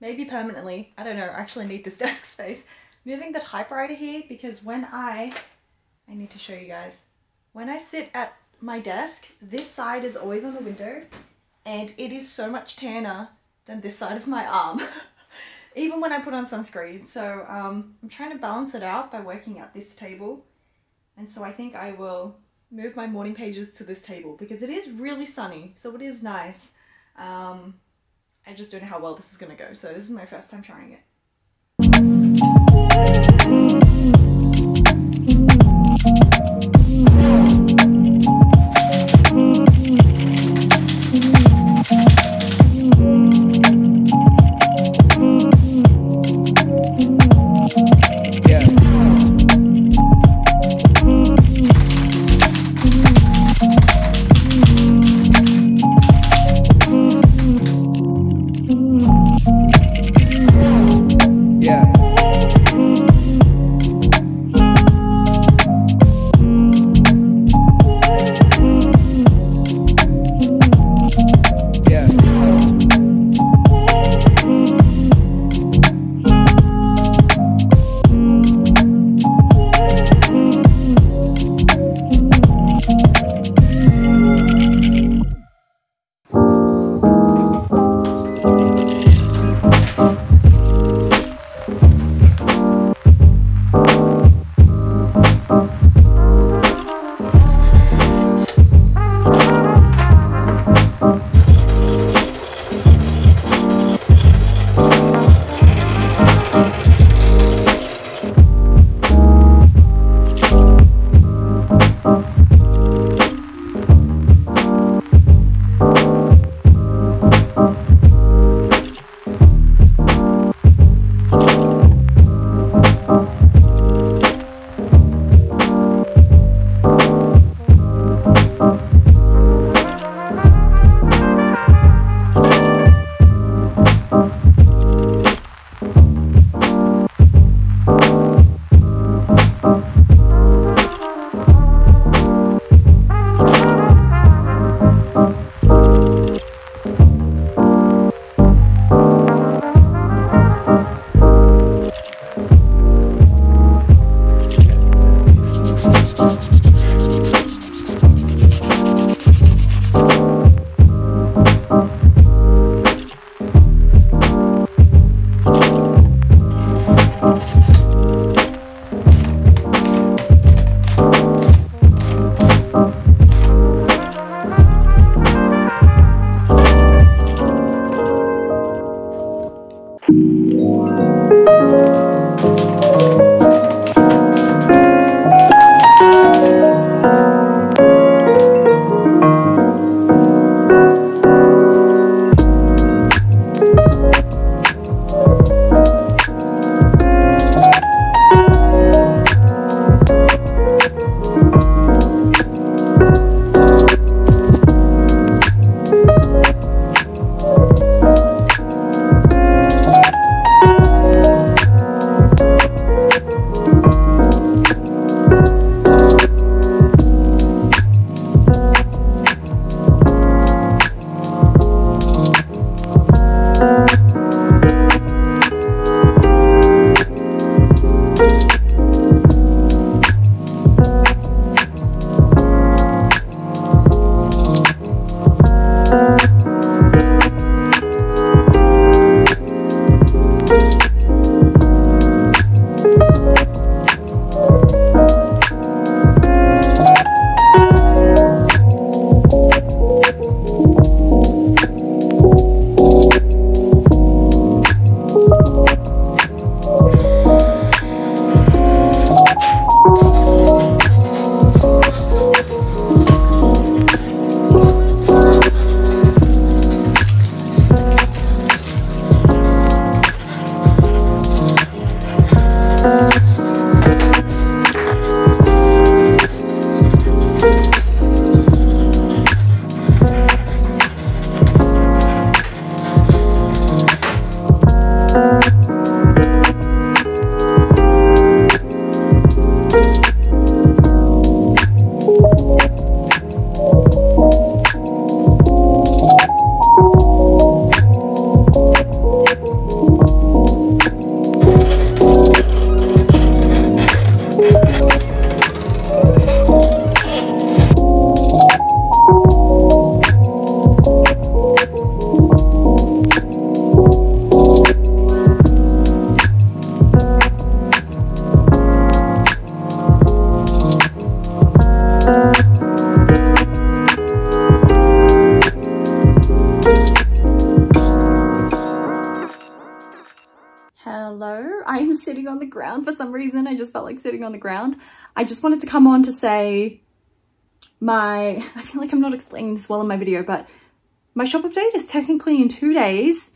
Maybe permanently, I don't know, I actually need this desk space. Moving the typewriter here because when I need to show you guys. When I sit at my desk, this side is always on the window and it is so much tanner than this side of my arm. Even when I put on sunscreen. So I'm trying to balance it out by working at this table. And so I think I will move my morning pages to this table because it is really sunny, so it is nice. I just don't know how well this is gonna go, so this is my first time trying it. Yeah. I'm sitting on the ground for some reason. I just felt like sitting on the ground. I just wanted to come on to say I feel like I'm not explaining this well in my video, but my shop update is technically in 2 days.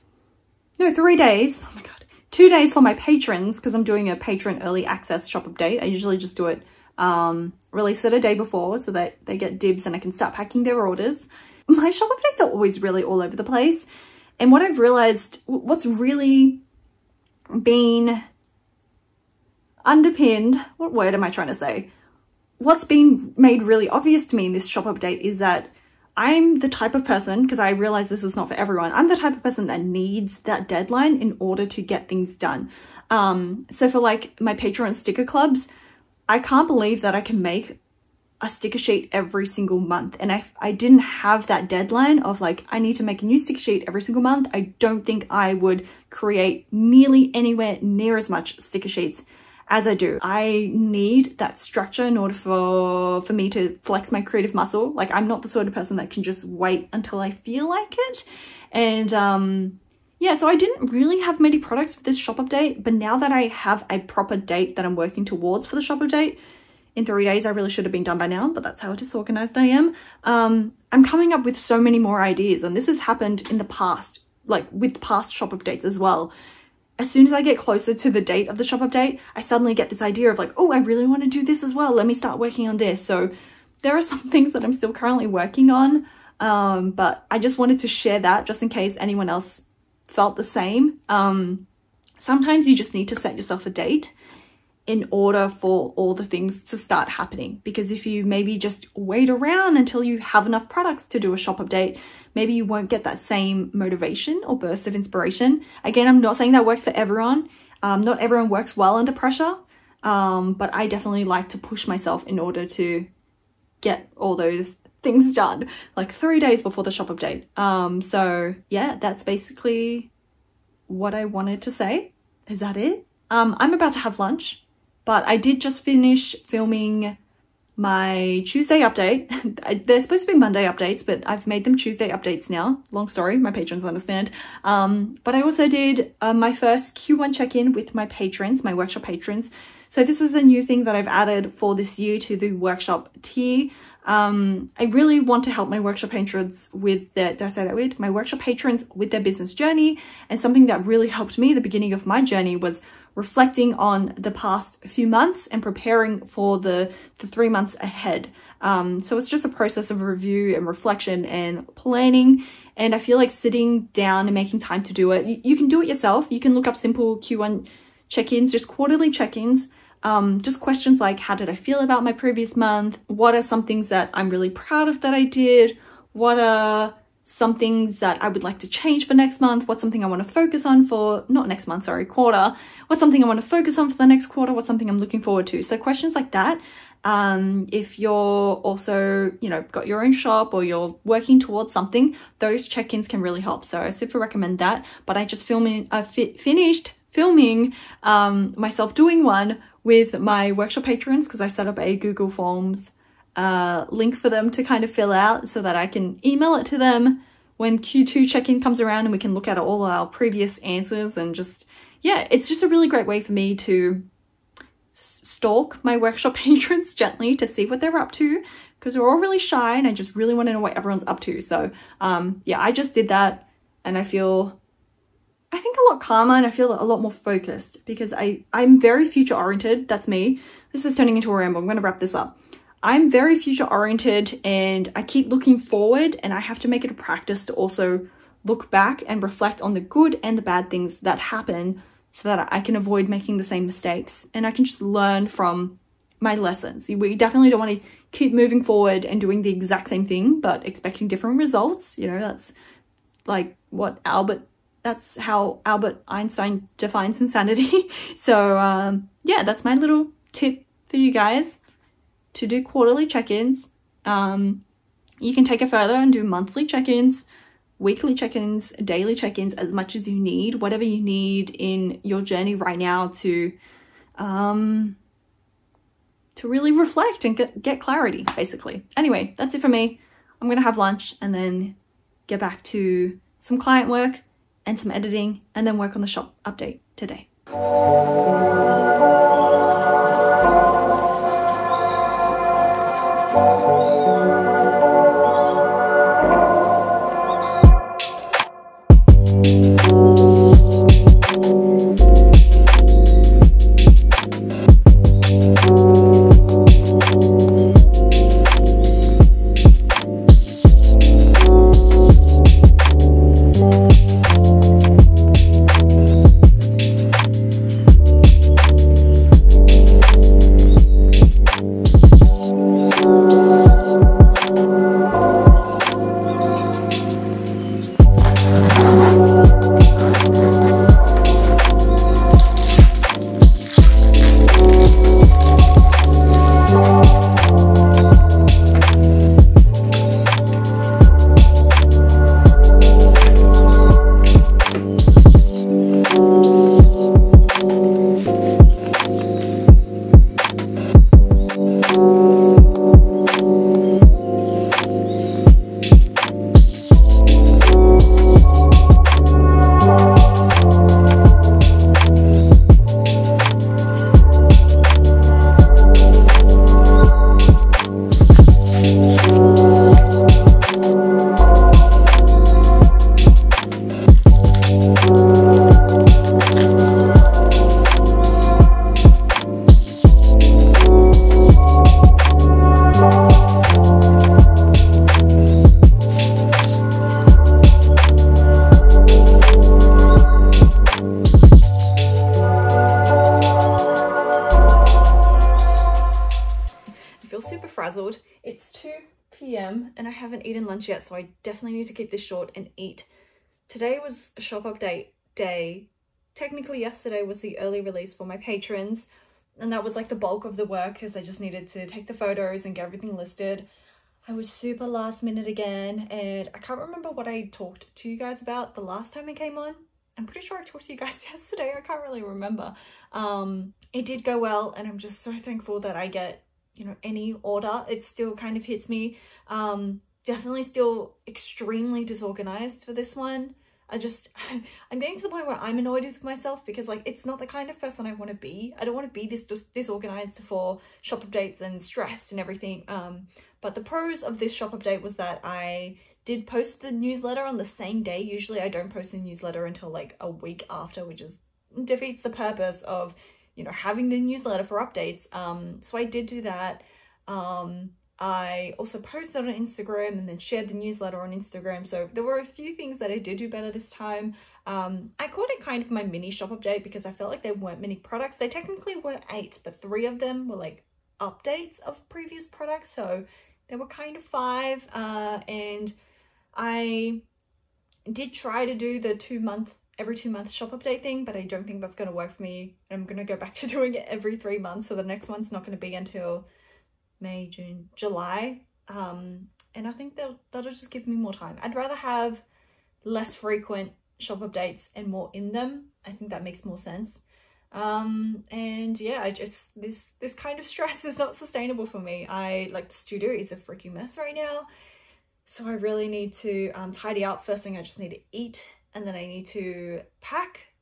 No, 3 days. Oh my God. 2 days for my patrons, because I'm doing a patron early access shop update. I usually just do it, release it a day before so that they get dibs and I can start packing their orders. My shop updates are always really all over the place. And what I've realized, what's really been underpinned, what word am I trying to say? What's been made really obvious to me in this shop update is that I'm the type of person, because I realize this is not for everyone, I'm the type of person that needs that deadline in order to get things done. So for like my Patreon sticker clubs, I can't believe that I can make a sticker sheet every single month. And I didn't have that deadline of like, I need to make a new sticker sheet every single month. I don't think I would create nearly anywhere near as much sticker sheets as I do. I need that structure in order for me to flex my creative muscle. Like, I'm not the sort of person that can just wait until I feel like it. And yeah, so I didn't really have many products for this shop update, but now that I have a proper date that I'm working towards for the shop update, in 3 days, I really should have been done by now, but that's how disorganized I am. I'm coming up with so many more ideas, and this has happened in the past, like with past shop updates as well. As soon as I get closer to the date of the shop update, I suddenly get this idea of like, oh, I really want to do this as well. Let me start working on this. So there are some things that I'm still currently working on, but I just wanted to share that just in case anyone else felt the same. Sometimes you just need to set yourself a date in order for all the things to start happening. Because if you maybe just wait around until you have enough products to do a shop update, maybe you won't get that same motivation or burst of inspiration. Again, I'm not saying that works for everyone. Not everyone works well under pressure, but I definitely like to push myself in order to get all those things done, like 3 days before the shop update. So yeah, that's basically what I wanted to say. Is that it? I'm about to have lunch, but I did just finish filming my Tuesday update. They're supposed to be Monday updates, but I've made them Tuesday updates now. Long story, my patrons understand. But I also did my first Q1 check-in with my patrons, my workshop patrons. So this is a new thing that I've added for this year to the workshop tier. I really want to help my workshop patrons with their, did I say that weird? My workshop patrons with their business journey. And something that really helped me at the beginning of my journey was reflecting on the past few months and preparing for the 3 months ahead. So it's just a process of review and reflection and planning. And I feel like sitting down and making time to do it, you can do it yourself. You can look up simple Q1 check-ins, just quarterly check-ins. Just questions like, how did I feel about my previous month? What are some things that I'm really proud of that I did? What are some things that I would like to change for next month? What's something I want to focus on for, not next month, sorry, quarter. What's something I want to focus on for the next quarter? What's something I'm looking forward to? So questions like that. If you're also, you know, got your own shop or you're working towards something, those check-ins can really help. So I super recommend that. But I just finished filming myself doing one with my workshop patrons, because I set up a Google Forms link for them to kind of fill out so that I can email it to them when Q2 check-in comes around and we can look at all our previous answers. And just, yeah, it's just a really great way for me to stalk my workshop patrons gently to see what they're up to, because they're all really shy and I just really want to know what everyone's up to. So yeah, I just did that and I think a lot calmer and I feel a lot more focused, because I'm very future oriented. That's me. This is turning into a ramble. I'm going to wrap this up. I'm very future oriented and I keep looking forward, and I have to make it a practice to also look back and reflect on the good and the bad things that happen so that I can avoid making the same mistakes and I can just learn from my lessons. We definitely don't want to keep moving forward and doing the exact same thing but expecting different results. You know, that's like what that's how Albert Einstein defines insanity. So yeah, that's my little tip for you guys, to do quarterly check-ins. You can take it further and do monthly check-ins, weekly check-ins, daily check-ins, as much as you need, whatever you need in your journey right now to really reflect and get clarity, basically. Anyway, that's it for me. I'm gonna have lunch and then get back to some client work and some editing, and then work on the shop update today. frazzled. It's 2 p.m. and I haven't eaten lunch yet, so I definitely need to keep this short and eat. Today was a shop update day. Technically yesterday was the early release for my patrons, and that was like the bulk of the work because I just needed to take the photos and get everything listed. I was super last minute again, and I can't remember what I talked to you guys about the last time I came on. I'm pretty sure I talked to you guys yesterday. I can't really remember. It did go well, and I'm just so thankful that I get, you know, any order. It still kind of hits me. Definitely still extremely disorganized for this one. I'm getting to the point where I'm annoyed with myself because, like, it's not the kind of person I want to be. I don't want to be this disorganized for shop updates and stressed and everything. But the pros of this shop update was that I did post the newsletter on the same day. Usually I don't post a newsletter until like a week after, which defeats the purpose of, you know, having the newsletter for updates. So I did do that. I also posted on Instagram and then shared the newsletter on Instagram. So there were a few things that I did do better this time. I called it kind of my mini shop update because I felt like there weren't many products. They technically were 8, but 3 of them were like updates of previous products. So there were kind of 5. And I did try to do the every 2 month shop update thing, but I don't think that's going to work for me. I'm going to go back to doing it every 3 months. So the next one's not going to be until May, June, July. And I think that'll just give me more time. I'd rather have less frequent shop updates and more in them. I think that makes more sense. And yeah, this kind of stress is not sustainable for me. The studio is a freaking mess right now. So I really need to tidy up. First thing, I just need to eat, and then I need to pack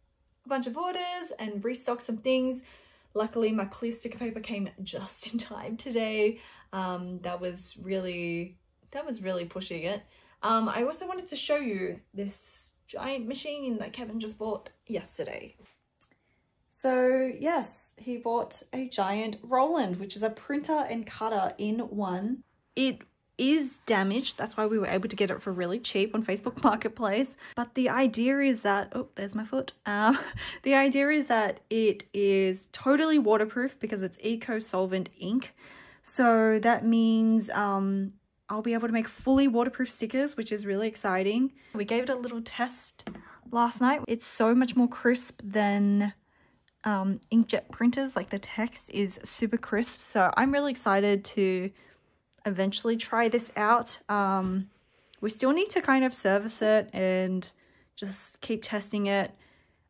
a bunch of orders and restock some things. Luckily, my clear sticker paper came just in time today. That was really pushing it. I also wanted to show you this giant machine that Kevin just bought yesterday. So yes, he bought a giant Roland, which is a printer and cutter in one. It is damaged. That's why we were able to get it for really cheap on Facebook Marketplace. But the idea is that, oh, there's my foot. The idea is that it is totally waterproof because it's eco-solvent ink. So that means I'll be able to make fully waterproof stickers, which is really exciting. We gave it a little test last night. It's so much more crisp than inkjet printers. Like, the text is super crisp. So I'm really excited to eventually try this out. We still need to kind of service it and just keep testing it.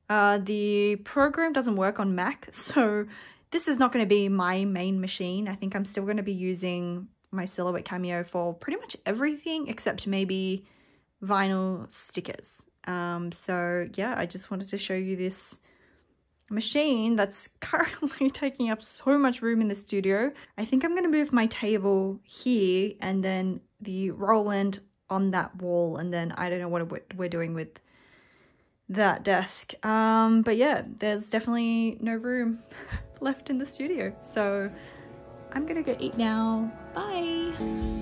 The program doesn't work on Mac, so this is not going to be my main machine. I think I'm still going to be using my Silhouette Cameo for pretty much everything except maybe vinyl stickers. So yeah, I just wanted to show you this machine that's currently taking up so much room in the studio. I think I'm going to move my table here and then the Roland on that wall, and then I don't know what we're doing with that desk. But yeah, there's definitely no room left in the studio, so I'm gonna go eat now. Bye.